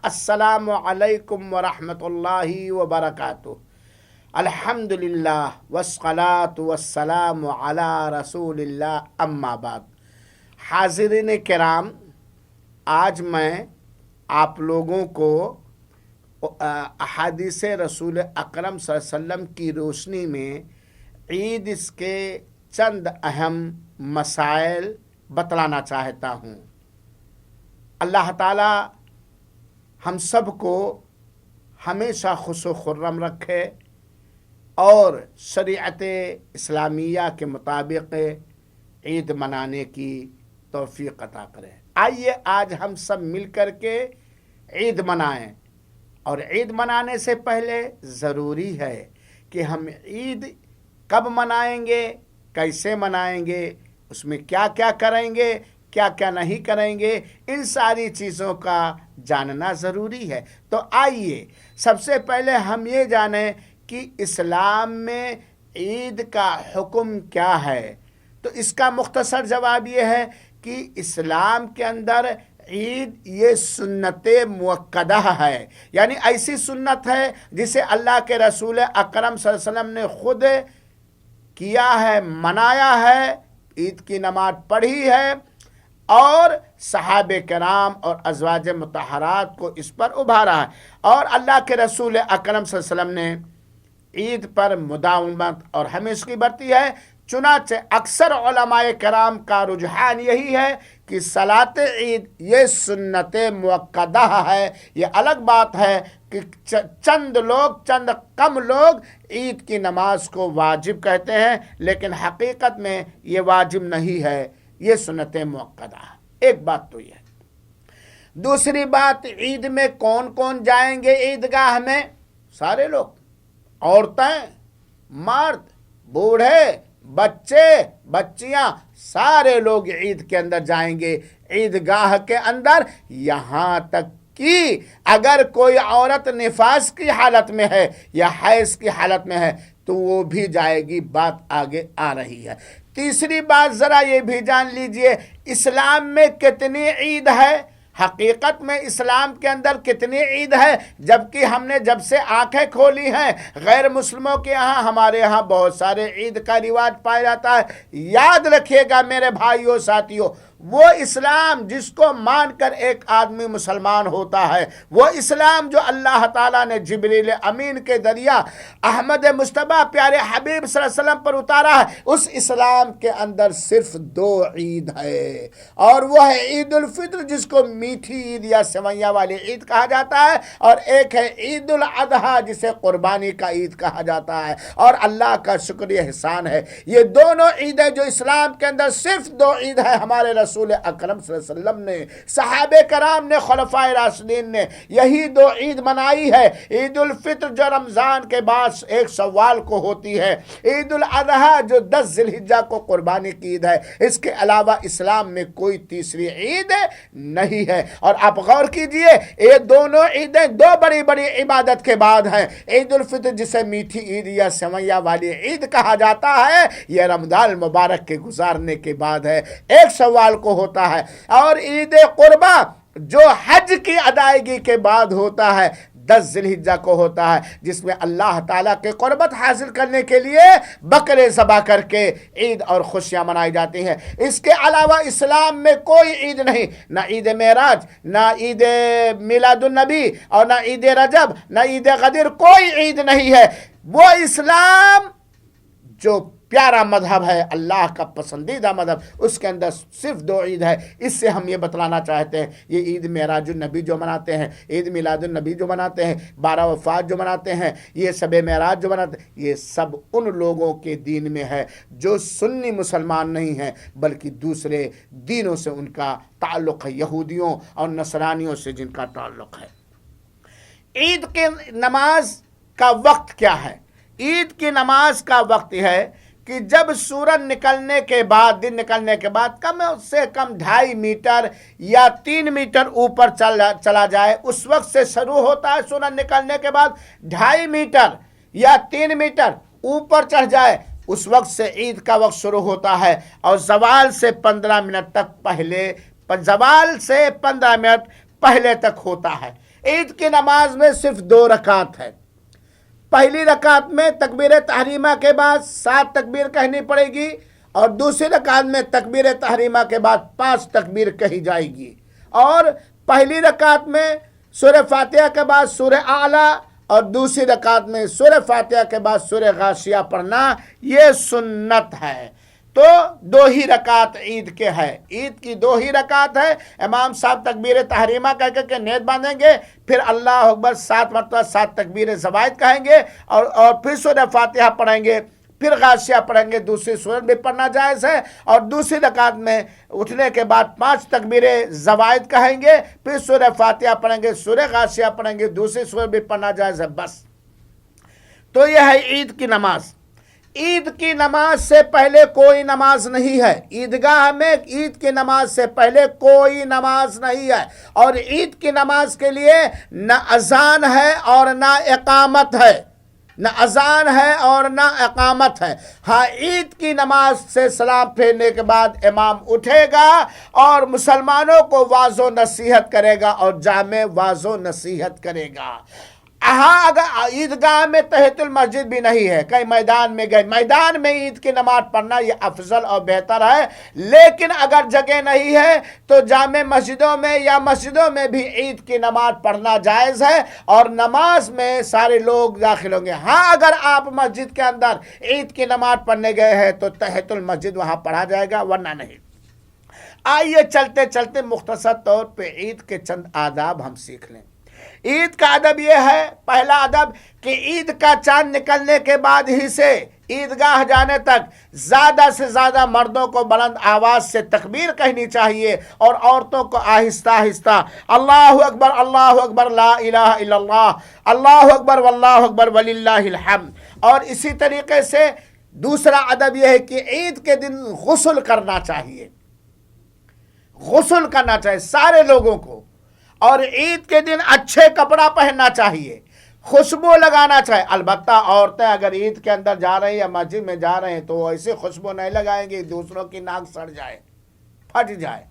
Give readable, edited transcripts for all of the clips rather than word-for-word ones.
السلام علیکم ورحمۃ اللہ وبرکاتہ۔ الحمدللہ والصلاة والسلام علی رسول اللہ، اما بعد۔ حاضرین کرام، آج میں آپ لوگوں کو احادیث رسول اکرم صلی اللہ علیہ وسلم کی روشنی میں عید اس کے چند اہم مسائل بتلانا چاہتا ہوں۔ اللہ تعالی ہم سب کو ہمیشہ خوش و خرم رکھے اور شریعت اسلامیہ کے مطابق عید منانے کی توفیق عطا کرے۔ آئیے آج ہم سب مل کر کے عید منائیں، اور عید منانے سے پہلے ضروری ہے کہ ہم عید کب منائیں گے، کیسے منائیں گے، اس میں کیا کیا کریں گے، کیا کیا نہیں کریں گے، ان ساری چیزوں کا جاننا ضروری ہے۔ تو آئیے سب سے پہلے ہم یہ جانیں کہ اسلام میں عید کا حکم کیا ہے۔ تو اس کا مختصر جواب یہ ہے کہ اسلام کے اندر عید یہ سنت مؤکدہ ہے، یعنی ایسی سنت ہے جسے اللہ کے رسول اکرم صلی اللہ علیہ وسلم نے خود کیا ہے، منایا ہے، عید کی نماز پڑھی ہے، اور صحابہ کرام اور ازواج مطہرات کو اس پر ابھارا ہے، اور اللہ کے رسول اکرم صلی اللہ علیہ وسلم نے عید پر مداومت اور ہمیشگی برتی ہے۔ چنانچہ اکثر علماء کرام کا رجحان یہی ہے کہ صلاۃ عید یہ سنت مؤکدہ ہے۔ یہ الگ بات ہے کہ چند کم لوگ عید کی نماز کو واجب کہتے ہیں، لیکن حقیقت میں یہ واجب نہیں ہے، یہ سنت مؤکدہ ہے۔ ایک بات تو یہ ہے۔ دوسری بات، عید میں کون کون جائیں گے عیدگاہ میں؟ سارے لوگ، عورتیں، مرد، بوڑھے، بچے، بچیاں، سارے لوگ عید کے اندر جائیں گے عیدگاہ کے اندر، یہاں تک کہ اگر کوئی عورت نفاس کی حالت میں ہے یا حیض کی حالت میں ہے تو وہ بھی جائے گی، بات آگے آ رہی ہے۔ تیسری بات ذرا یہ بھی جان لیجئے، اسلام میں کتنی عید ہے؟ حقیقت میں اسلام کے اندر کتنی عید ہے؟ جبکہ ہم نے جب سے آنکھیں کھولی ہیں، غیر مسلموں کے یہاں، ہمارے یہاں بہت سارے عید کا رواج پایا جاتا ہے۔ یاد رکھیے گا میرے بھائیوں ساتھیوں، وہ اسلام جس کو مان کر ایک آدمی مسلمان ہوتا ہے، وہ اسلام جو اللہ تعالیٰ نے جبریل امین کے ذریعہ احمد مصطفیٰ پیارے حبیب صلی اللہ علیہ وسلم پر اتارا ہے، اس اسلام کے اندر صرف دو عید ہے، اور وہ ہے عید الفطر جس کو میٹھی عید یا سویاں والی عید کہا جاتا ہے، اور ایک ہے عید الاضحیٰ جسے قربانی کا عید کہا جاتا ہے۔ اور اللہ کا شکریہ احسان ہے، یہ دونوں عیدیں جو اسلام کے اندر صرف دو عید ہے، ہمارے رسول اکرم صلی اللہ علیہ وسلم نے، صحابہ کرام نے، خلفائے راشدین نے یہی دو عید منائی ہے۔ عید الفطر جو رمضان کے بعد 1 شوال کو ہوتی ہے، عید الاضحیٰ جو 10 ذی الحجہ کو قربانی کی عید ہے۔ اس کے علاوہ اسلام میں کوئی تیسری عید نہیں ہے۔ اور آپ غور کیجئے، یہ دونوں عیدیں دو بڑی بڑی عبادت کے بعد ہیں۔ عید الفطر جسے میٹھی عید یا سویاں والی عید کہا جاتا ہے، یہ رمضان المبارک کے گزارنے کے بعد ہے، 1 شوال کو ہوتا ہے۔ اور عید قربہ جو حج کی ادائیگی کے بعد ہوتا ہے، 10 ذی الحجہ کو ہوتا ہے، جس میں اللہ تعالیٰ کے قربت حاصل کرنے کے لیے بکرے ذبح کر کے عید اور خوشیاں منائی جاتی ہیں۔ اس کے علاوہ اسلام میں کوئی عید نہیں، نہ عید معراج، نہ عید میلاد النبی، اور نہ عید رجب، نہ عید غدیر، کوئی عید نہیں ہے۔ وہ اسلام جو پیارا مذہب ہے، اللہ کا پسندیدہ مذہب، اس کے اندر صرف دو عید ہے۔ اس سے ہم یہ بتلانا چاہتے ہیں، یہ عید معراج النبی جو مناتے ہیں، عید میلاد النبی جو مناتے ہیں، 12 وفات جو مناتے ہیں، یہ شب معراج جو مناتے ہیں، یہ سب ان لوگوں کے دین میں ہے جو سنی مسلمان نہیں ہیں، بلکہ دوسرے دینوں سے ان کا تعلق ہے، یہودیوں اور نصرانیوں سے جن کا تعلق ہے۔ عید کے نماز کا وقت کیا ہے؟ عید کی نماز کا وقت ہے کہ جب سورج نکلنے کے بعد، دن نکلنے کے بعد کم سے کم 2.5 میٹر یا 3 میٹر اوپر چلا جائے، اس وقت سے شروع ہوتا ہے۔ سورج نکلنے کے بعد 2.5 میٹر یا 3 میٹر اوپر چڑھ جائے، اس وقت سے عید کا وقت شروع ہوتا ہے، اور زوال سے 15 منٹ تک پہلے، زوال سے 15 منٹ پہلے تک ہوتا ہے۔ عید کی نماز میں صرف 2 رکعت ہے۔ پہلی رکعت میں تکبیر تحریمہ کے بعد 7 تکبیر کہنی پڑے گی، اور دوسری رکعت میں تکبیر تحریمہ کے بعد 5 تکبیر کہی جائے گی، اور پہلی رکعت میں سورہ فاتحہ کے بعد سورہ اعلیٰ، اور دوسری رکعت میں سورہ فاتحہ کے بعد سورہ غاشیہ پڑھنا، یہ سنت ہے۔ تو 2 ہی رکعت عید کے ہے، عید کی 2 ہی رکعت ہے۔ امام صاحب تکبیر تحریمہ کہہ کے نیت باندھیں گے، پھر اللہ اکبر 7 مرتبہ 7 تکبیر زوائد کہیں گے، اور پھر سورہ فاتحہ پڑھیں گے، پھر غاشیہ پڑھیں گے۔ دوسری سورت بھی پڑھنا جائز ہے، اور دوسری رکعت میں اٹھنے کے بعد 5 تکبیر زوائد کہیں گے، پھر سورہ فاتحہ پڑھیں گے، سورہ غاشیہ پڑھیں گے، دوسری سورت بھی پڑھنا جائز ہے، بس۔ تو یہ ہے عید کی نماز۔ عید کی نماز سے پہلے کوئی نماز نہیں ہے، عیدگاہ میں عید کی نماز سے پہلے کوئی نماز نہیں ہے، اور عید کی نماز کے لیے نہ اذان ہے اور نہ اقامت ہے، نہ اذان ہے اور نہ اقامت ہے۔ ہاں، عید کی نماز سے سلام پھیرنے کے بعد امام اٹھے گا اور مسلمانوں کو واعظ و نصیحت کرے گا، اور جامع واعظ و نصیحت کرے گا۔ ہاں، اگر عیدگاہ میں تحیۃ المسجد بھی نہیں ہے، کہیں میدان میں گئے، میدان میں عید کی نماز پڑھنا یہ افضل اور بہتر ہے، لیکن اگر جگہ نہیں ہے تو جامع مسجدوں میں یا مسجدوں میں بھی عید کی نماز پڑھنا جائز ہے، اور نماز میں سارے لوگ داخل ہوں گے۔ ہاں، اگر آپ مسجد کے اندر عید کی نماز پڑھنے گئے ہیں تو تحیۃ المسجد وہاں پڑھا جائے گا، ورنہ نہیں۔ آئیے چلتے چلتے مختصر طور پہ عید کے چند آداب ہم سیکھ لیں۔ عید کا ادب یہ ہے، پہلا ادب کہ عید کا چاند نکلنے کے بعد ہی سے عیدگاہ جانے تک زیادہ سے زیادہ مردوں کو بلند آواز سے تکبیر کہنی چاہیے، اور عورتوں کو آہستہ آہستہ اللہ اکبر لا الہ الا اللہ، اللہ اکبر واللہ اکبر وللہ الحمد۔ اور اسی طریقے سے دوسرا ادب یہ ہے کہ عید کے دن غسل کرنا چاہیے، غسل کرنا چاہیے سارے لوگوں کو، اور عید کے دن اچھے کپڑا پہننا چاہیے، خوشبو لگانا چاہیے۔ البتہ عورتیں اگر عید کے اندر جا رہی ہیں یا مسجد میں جا رہے ہیں تو وہ ایسی خوشبو نہیں لگائیں گے دوسروں کی ناک سڑ جائے، پھٹ جائے،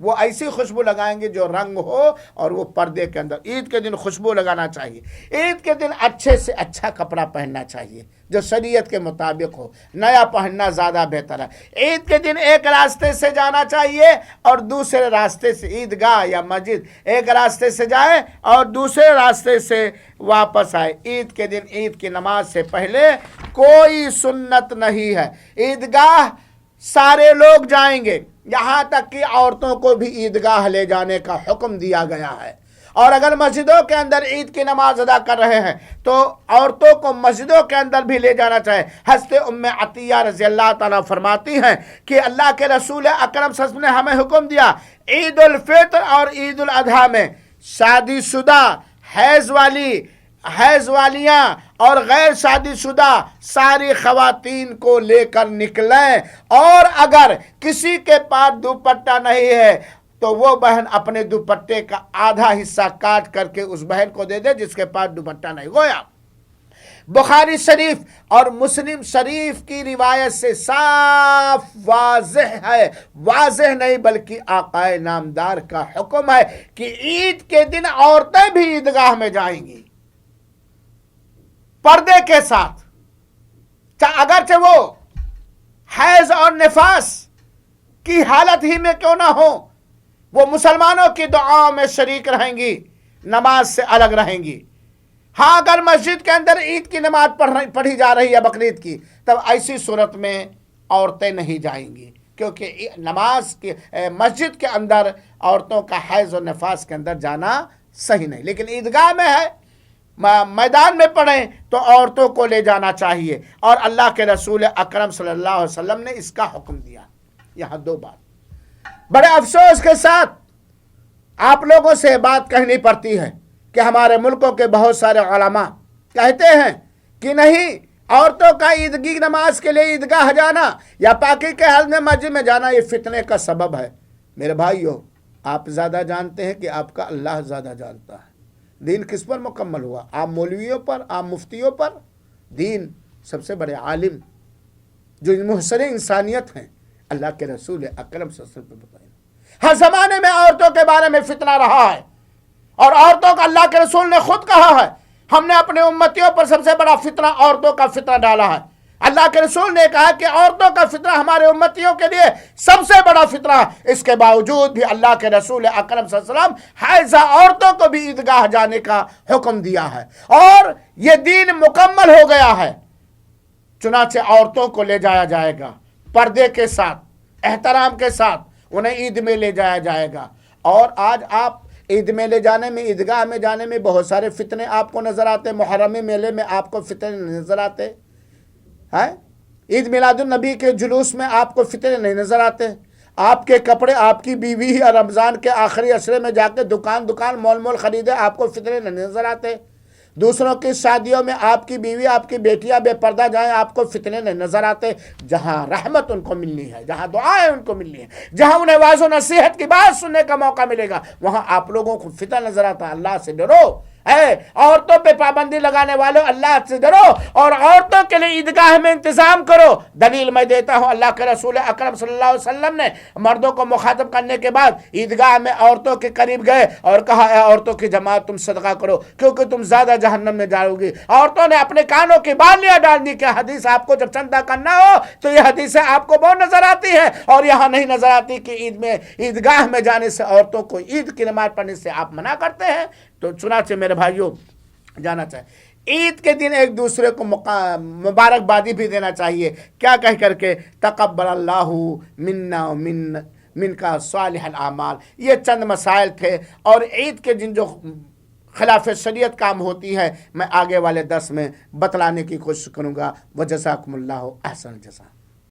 وہ ایسی خوشبو لگائیں گے جو رنگ ہو، اور وہ پردے کے اندر۔ عید کے دن خوشبو لگانا چاہیے، عید کے دن اچھے سے اچھا کپڑا پہننا چاہیے جو شریعت کے مطابق ہو، نیا پہننا زیادہ بہتر ہے۔ عید کے دن ایک راستے سے جانا چاہیے اور دوسرے راستے سے، عیدگاہ یا مسجد ایک راستے سے جائے اور دوسرے راستے سے واپس آئے۔ عید کے دن عید کی نماز سے پہلے کوئی سنت نہیں ہے، عیدگاہ سارے لوگ جائیں گے، یہاں تک کہ عورتوں کو بھی عیدگاہ لے جانے کا حکم دیا گیا ہے۔ اور اگر مسجدوں کے اندر عید کی نماز ادا کر رہے ہیں تو عورتوں کو مسجدوں کے اندر بھی لے جانا چاہے۔ حضرت ام عطیہ رضی اللہ تعالیٰ فرماتی ہیں کہ اللہ کے رسول اکرم صلی اللہ علیہ وسلم نے ہمیں حکم دیا، عید الفطر اور عید الاضحیٰ میں شادی شدہ، حیض والیاں اور غیر شادی شدہ ساری خواتین کو لے کر نکلیں، اور اگر کسی کے پاس دوپٹہ نہیں ہے تو وہ بہن اپنے دوپٹے کا آدھا حصہ کاٹ کر کے اس بہن کو دے دے جس کے پاس دوپٹہ نہیں۔ گویا بخاری شریف اور مسلم شریف کی روایت سے صاف واضح ہے، واضح نہیں بلکہ آقا نامدار کا حکم ہے کہ عید کے دن عورتیں بھی عیدگاہ میں جائیں گی پردے کے ساتھ، اگرچہ وہ حیض اور نفاس کی حالت ہی میں کیوں نہ ہو، وہ مسلمانوں کی دعاؤں میں شریک رہیں گی، نماز سے الگ رہیں گی۔ ہاں، اگر مسجد کے اندر عید کی نماز پڑھی جا رہی ہے بقرعید کی، تب ایسی صورت میں عورتیں نہیں جائیں گی، کیونکہ نماز کی مسجد کے اندر عورتوں کا حیض و نفاس کے اندر جانا صحیح نہیں۔ لیکن عیدگاہ میں ہے، میدان میں پڑھیں تو عورتوں کو لے جانا چاہیے، اور اللہ کے رسول اکرم صلی اللہ علیہ وسلم نے اس کا حکم دیا۔ یہاں 2 بات بڑے افسوس کے ساتھ آپ لوگوں سے بات کہنی پڑتی ہے کہ ہمارے ملکوں کے بہت سارے علماء کہتے ہیں کہ نہیں، عورتوں کا عید کی نماز کے لیے عیدگاہ جانا یا پاکی کے حال میں مسجد میں جانا یہ فتنے کا سبب ہے۔ میرے بھائیو، آپ زیادہ جانتے ہیں کہ آپ کا اللہ زیادہ جانتا ہے۔ دین کس پر مکمل ہوا؟ عام مولویوں پر، عام مفتیوں پر؟ دین سب سے بڑے عالم جو محسن انسانیت ہیں اللہ کے رسول اکرم صلی اللہ علیہ وسلم پہ بتائیں۔ ہر زمانے میں عورتوں کے بارے میں فتنہ رہا ہے، اور عورتوں کا اللہ کے رسول نے خود کہا ہے ہم نے اپنے امتیوں پر سب سے بڑا فتنہ عورتوں کا فتنہ ڈالا ہے. اللہ کے رسول نے کہا کہ عورتوں کا فتنہ ہمارے امتیوں کے لیے سب سے بڑا فتنہ ہے. اس کے باوجود بھی اللہ کے رسول اکرم صلی اللہ علیہ وسلم حائضہ عورتوں کو بھی عیدگاہ جانے کا حکم دیا ہے اور یہ دین مکمل ہو گیا ہے. چنانچہ عورتوں کو لے جایا جائے گا پردے کے ساتھ، احترام کے ساتھ انہیں عید میں لے جایا جائے گا. اور آج آپ عید میں لے جانے میں، عیدگاہ میں جانے میں بہت سارے فتنے آپ کو نظر آتے. محرم میلے میں آپ کو فتنے نظر آتے ہیں. عید میلاد النبی کے جلوس میں آپ کو فتنے نہیں نظر آتے. آپ کے کپڑے آپ کی بیوی اور رمضان کے آخری عشرے میں جا کے دکان مول خریدے، آپ کو فتنے نہیں نظر آتے. دوسروں کی شادیوں میں آپ کی بیوی، آپ کی بیٹیاں بے پردہ جائیں، آپ کو فتنے نہیں نظر آتے. جہاں رحمت ان کو ملنی ہے، جہاں دعائیں ان کو ملنی ہے، جہاں انہیں واعظ و نصیحت کی بات سننے کا موقع ملے گا، وہاں آپ لوگوں کو فتنہ نظر آتا. اللہ سے ڈرو. عورتوں پہ پابندی لگانے والوں اللہ سے ڈرو اور عورتوں کے لیے عیدگاہ میں انتظام کرو. دلیل میں دیتا ہوں، اللہ کے رسول اکرم صلی اللہ علیہ وسلم نے مردوں کو مخاطب کرنے کے بعد عیدگاہ میں عورتوں کے قریب گئے اور کہا اے عورتوں کی جماعت تم صدقہ کرو کیونکہ تم زیادہ جہنم میں جاؤ گی. عورتوں نے اپنے کانوں کی بالیاں ڈال دی کہ حدیث آپ کو جب چندہ کرنا ہو تو یہ حدیثیں آپ کو بہت نظر آتی ہے اور یہاں نہیں نظر آتی کہ عیدگاہ میں جانے سے عورتوں کو عید کی نماز پڑھنے سے آپ منع کرتے ہیں. تو چنانچہ میرے بھائیوں جانا چاہیے عید کے دن ایک دوسرے کو مبارکبادی بھی دینا چاہیے. کیا کہہ کر کے تقبل اللہ منا من کا صالح الاعمال. یہ چند مسائل تھے اور عید کے دن جو خلاف شریعت کام ہوتی ہے میں آگے والے درس میں بتلانے کی کوشش کروں گا. وجزاکم اللہ احسن الجزا.